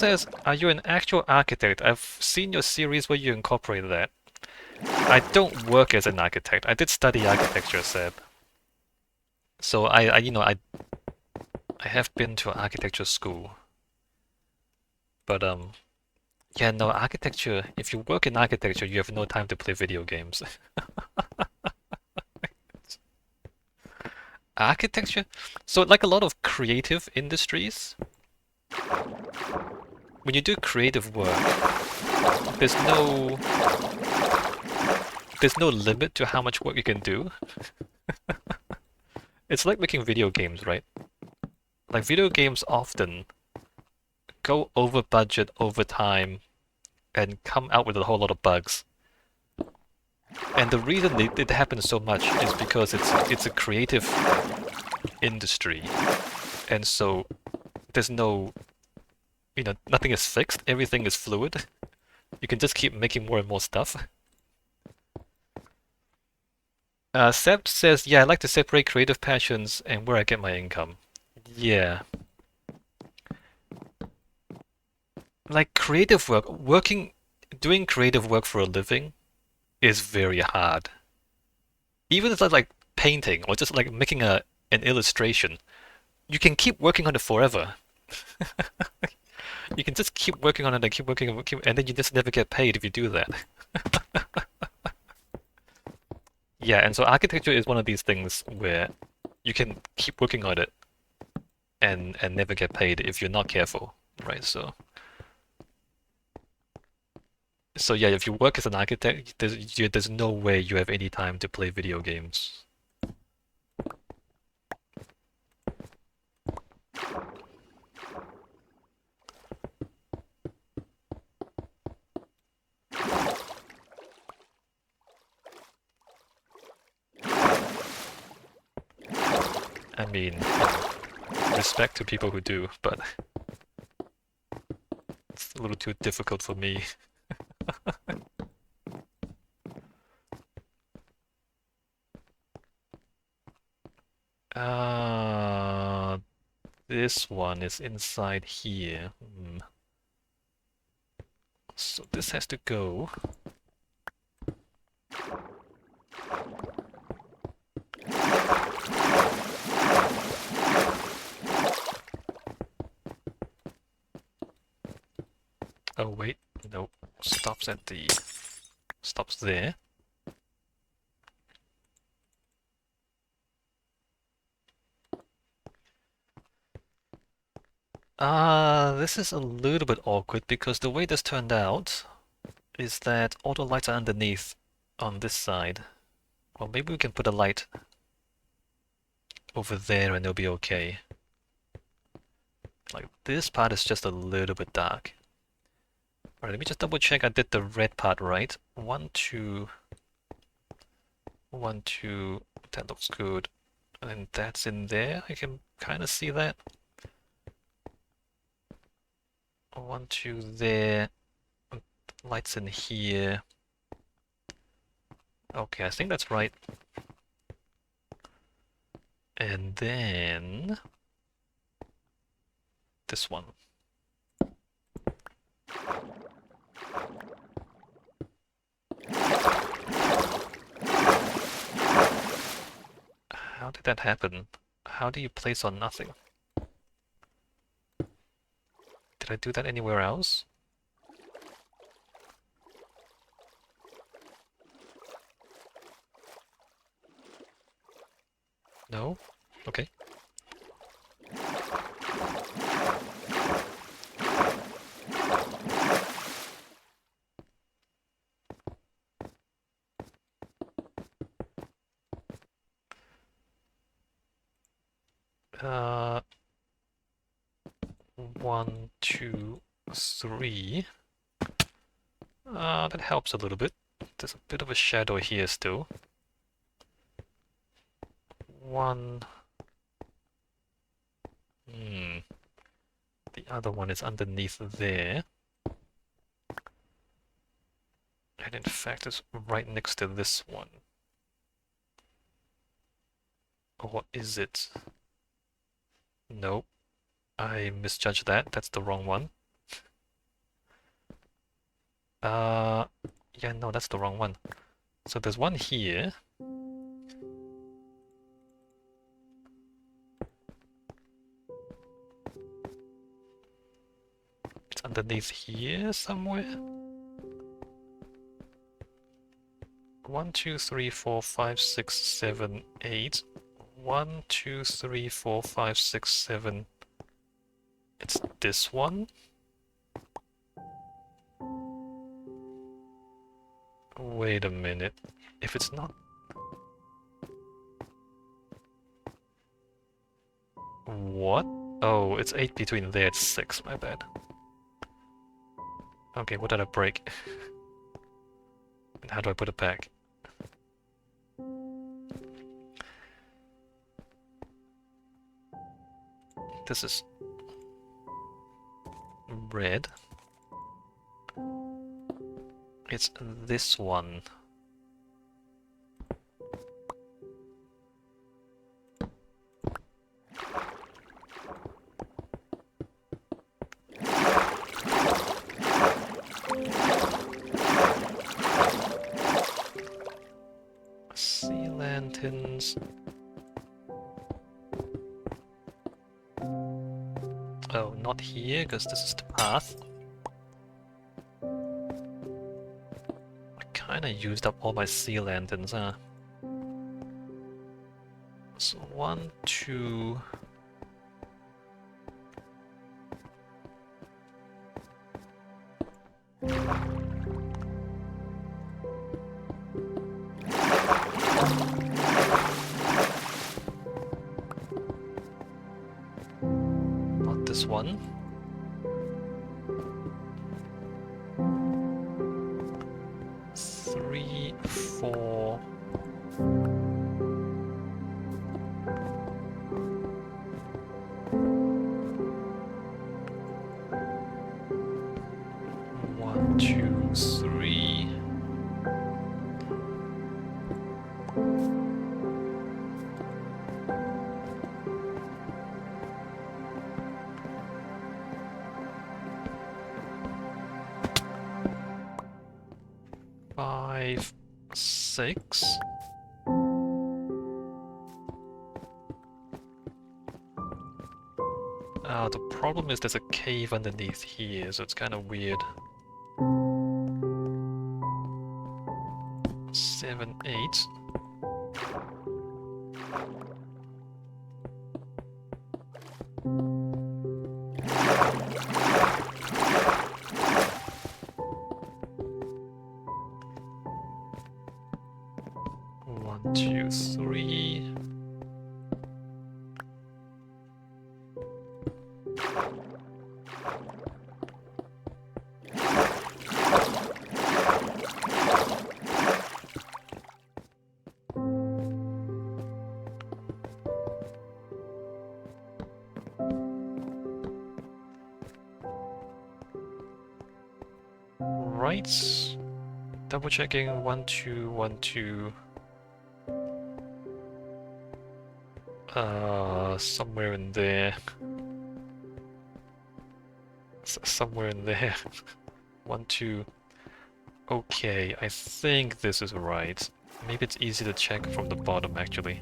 says, are you an actual architect? I've seen your series where you incorporated that. I don't work as an architect. I did study architecture, Seb. So I have been to architecture school. But yeah, no, architecture, if you work in architecture, you have no time to play video games. Architecture? So like a lot of creative industries, when you do creative work, there's no there's no limit to how much work you can do. It's like making video games, right? Like video games often go over budget over time and come out with a whole lot of bugs. And the reason it happens so much is because it's a creative industry, and so there's no, nothing is fixed. Everything is fluid. You can just keep making more and more stuff. Seb says, yeah, I like to separate creative passions and where I get my income. Yeah. Like creative work, doing creative work for a living is very hard. Even if it's like painting or just like making an illustration, you can keep working on it forever. You can just keep working on it and keep working on it, and then you just never get paid if you do that. Yeah, and so architecture is one of these things where you can keep working on it and never get paid if you're not careful, right? So yeah, if you work as an architect, there's no way you have any time to play video games. I mean, respect to people who do, but it's a little too difficult for me. Uh, this one is inside here. So this has to go. Oh wait, no, stops there. This is a little bit awkward because the way this turned out is that all the lights are underneath on this side. Well, maybe we can put a light over there and it'll be okay. Like this part is just a little bit dark. Alright, let me just double check I did the red part right. 1, 2, 1, 2, that looks good. And then that's in there, I can kind of see that. 1, 2 there. Lights in here. Okay, I think that's right. And then this one. How did that happen? How do you place on nothing? Did I do that anywhere else? No? Okay. Uh, 1, 2, 3. That helps a little bit. There's a bit of a shadow here still. 1. The other one is underneath there. And in fact, it's right next to this one. Or is it? Nope. I misjudged that. That's the wrong one. Uh, yeah, no, that's the wrong one. So there's one here. It's underneath here somewhere. 1, 2, 3, 4, 5, 6, 7, 8. 1, 2, 3, 4, 5, 6, 7. It's this one. Wait a minute. If it's not... What? Oh, it's 8 between there, it's 6, my bad. Okay, what did I break? And how do I put it back? This is... red. It's this one. Sea lanterns. Oh, not here, because this is the path. I kinda used up all my sea lanterns, huh? So 1, 2... Not this one. 3, 4... One, two, three. Five, 6. The problem is there's a cave underneath here, so it's kind of weird. 7, 8. One, two, three. Right. Double checking. 1, 2, 1, 2. Somewhere in there. Somewhere in there. 1, 2. Okay, I think this is right. Maybe it's easy to check from the bottom, actually.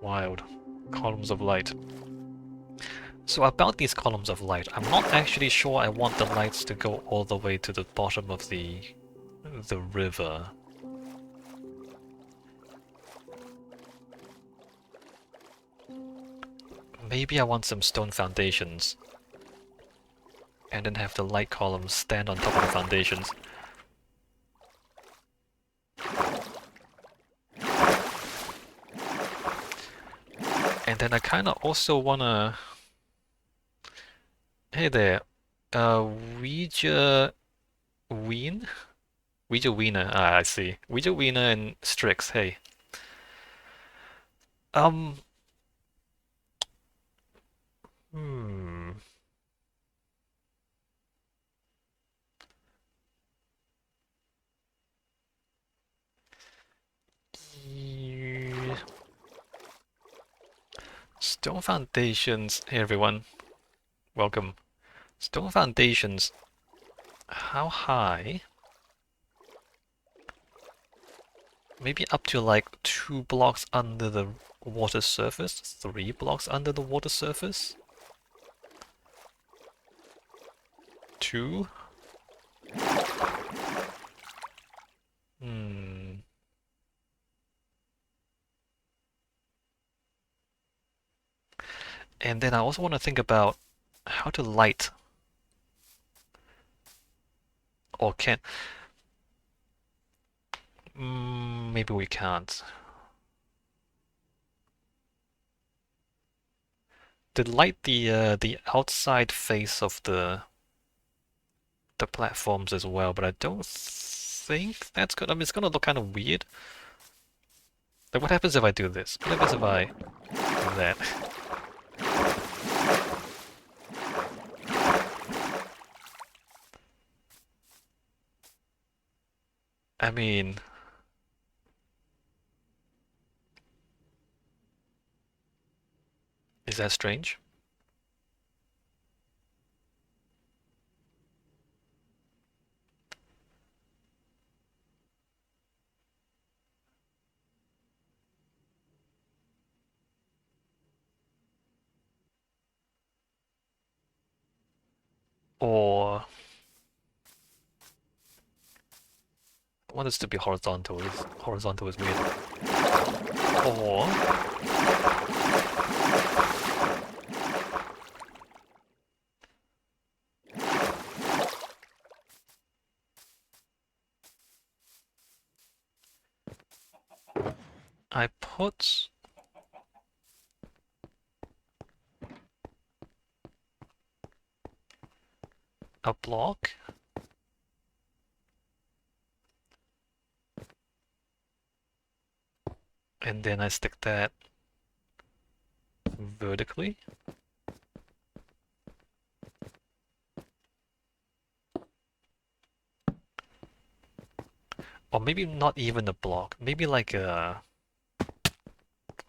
Wild. Columns of light. So about these columns of light, I'm not actually sure I want the lights to go all the way to the bottom of the river. Maybe I want some stone foundations. And then have the light columns stand on top of the foundations. And then I kinda also wanna... Hey there, Ouija... Ween? Ouija Wiener, I see. Ouija Wiener and Strix, hey. Um... Hmm... Stone foundations. Hey everyone, welcome. Stone foundations. How high? Maybe up to like 2 blocks under the water surface? 3 blocks under the water surface? 2? Hmm. And then I also want to think about how to light. Or can... maybe we can't. To light the outside face of the platforms as well, but I don't think that's good. I mean, it's gonna look kind of weird. Like, what happens if I do this? What happens if I do that? I mean, is that strange? Or I want this to be horizontal. Horizontal is weird. Or I put a block and then I stick that vertically. Or maybe not even a block. Maybe like a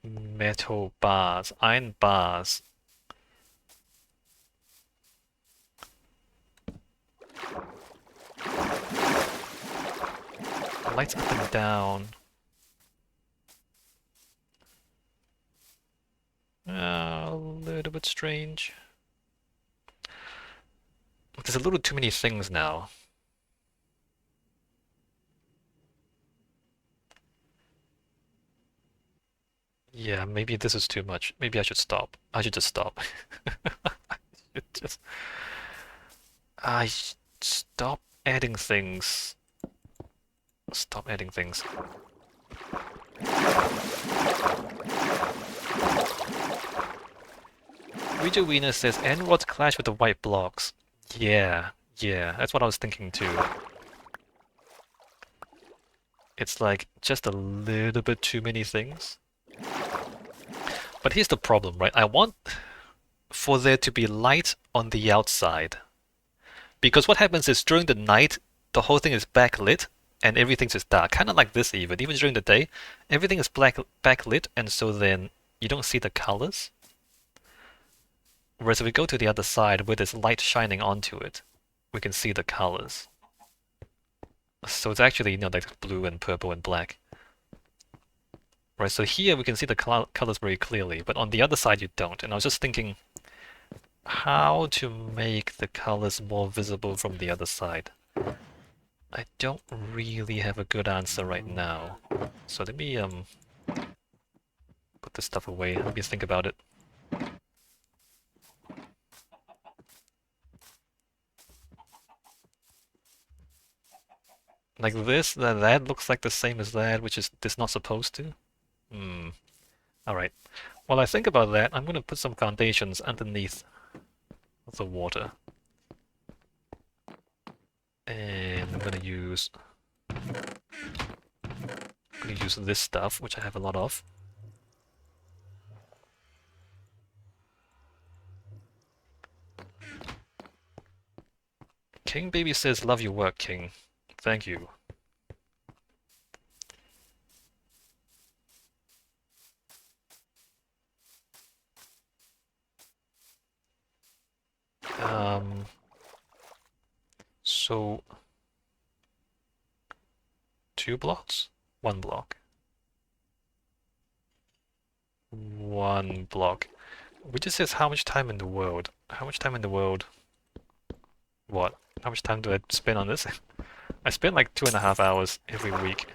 metal bars, iron bars. Lights up and down. A little bit strange. There's a little too many things now. Yeah, maybe this is too much. Maybe I should stop. I should just stop. just stop adding things. Stop adding things. Ouija Wiener says N-rods clash with the white blocks. Yeah, yeah, that's what I was thinking too. It's like just a little bit too many things. But here's the problem, right? I want for there to be light on the outside. Because what happens is during the night, the whole thing is backlit and everything's just dark. Kind of like this even. Even during the day, everything is backlit and so then you don't see the colors. Whereas if we go to the other side where there's light shining onto it, we can see the colors. So it's actually, like blue and purple and black. Right, so here we can see the colors very clearly, but on the other side you don't. And I was just thinking how to make the colors more visible from the other side. I don't really have a good answer right now. So let me put this stuff away. Let me think about it. Like this, that looks like the same as that, which is this not supposed to. Alright. While I think about that, I'm gonna put some foundations underneath the water. And I'm gonna use this stuff, which I have a lot of. King Baby says, love your work, King. Thank you. So 2 blocks? 1 block. 1 block. Which just says how much time in the world. How much time in the world? What? How much time do I spend on this? I spend like 2.5 hours every week.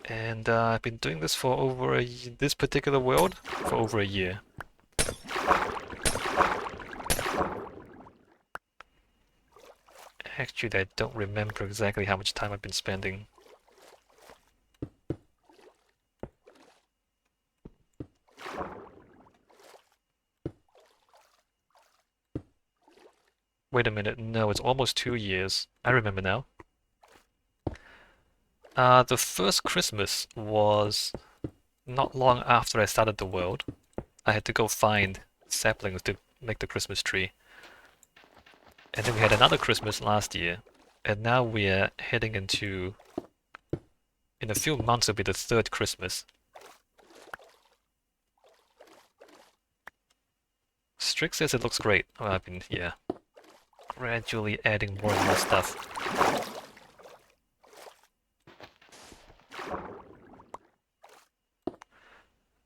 And I've been doing this for over this particular world for over a year. Actually, I don't remember exactly how much time I've been spending. Wait a minute, no, it's almost 2 years. I remember now. The first Christmas was not long after I started the world. I had to go find saplings to make the Christmas tree. And then we had another Christmas last year. And now we're heading into... In a few months it'll be the 3rd Christmas. Strick says it looks great. Well, I've been, yeah, gradually adding more and more stuff.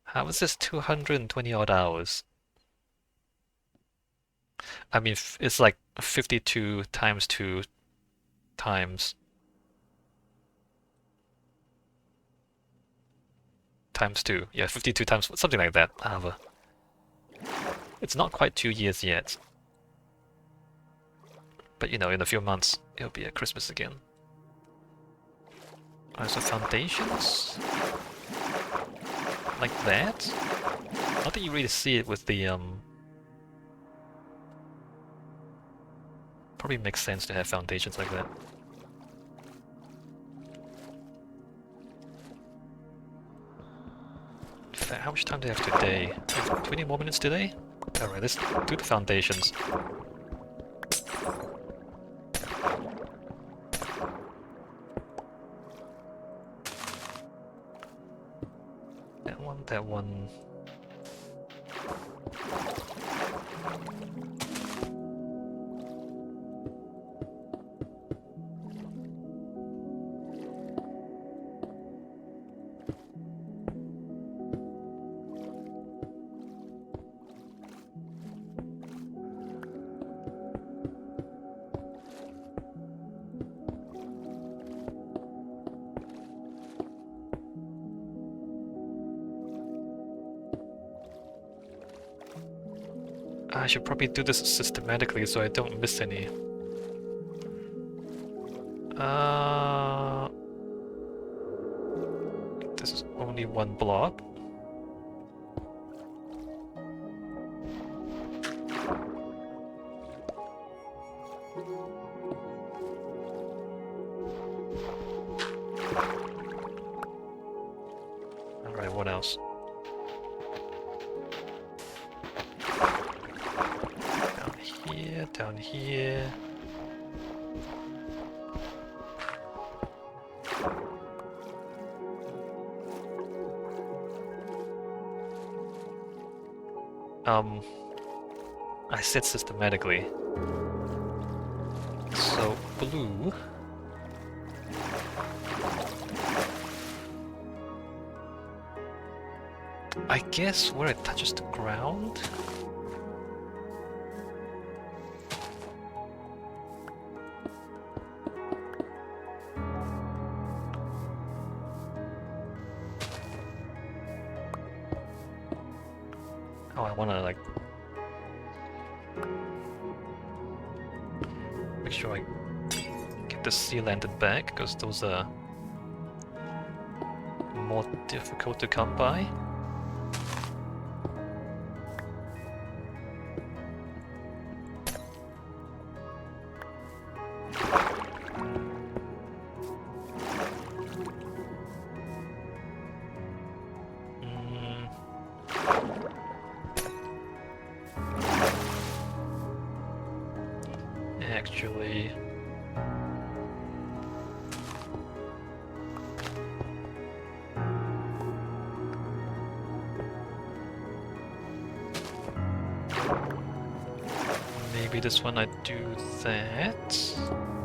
How is this 220 odd hours? I mean, it's like 52 times 2 times 2. Yeah, 52 times, something like that. It's not quite 2 years yet. But you know, in a few months, it'll be a Christmas again. So foundations? Like that? Not that you really see it with the, Probably makes sense to have foundations like that. In fact, how much time do I have today? I have 20 more minutes today? Alright, let's do the foundations. That one. I should probably do this systematically so I don't miss any. This is only 1 block. Alright, what else? Down here. I said systematically. So, blue. I guess where it touches the ground? Oh, I wanna like make sure I get the sea lantern back, because those are more difficult to come by. Actually, maybe this one I do that.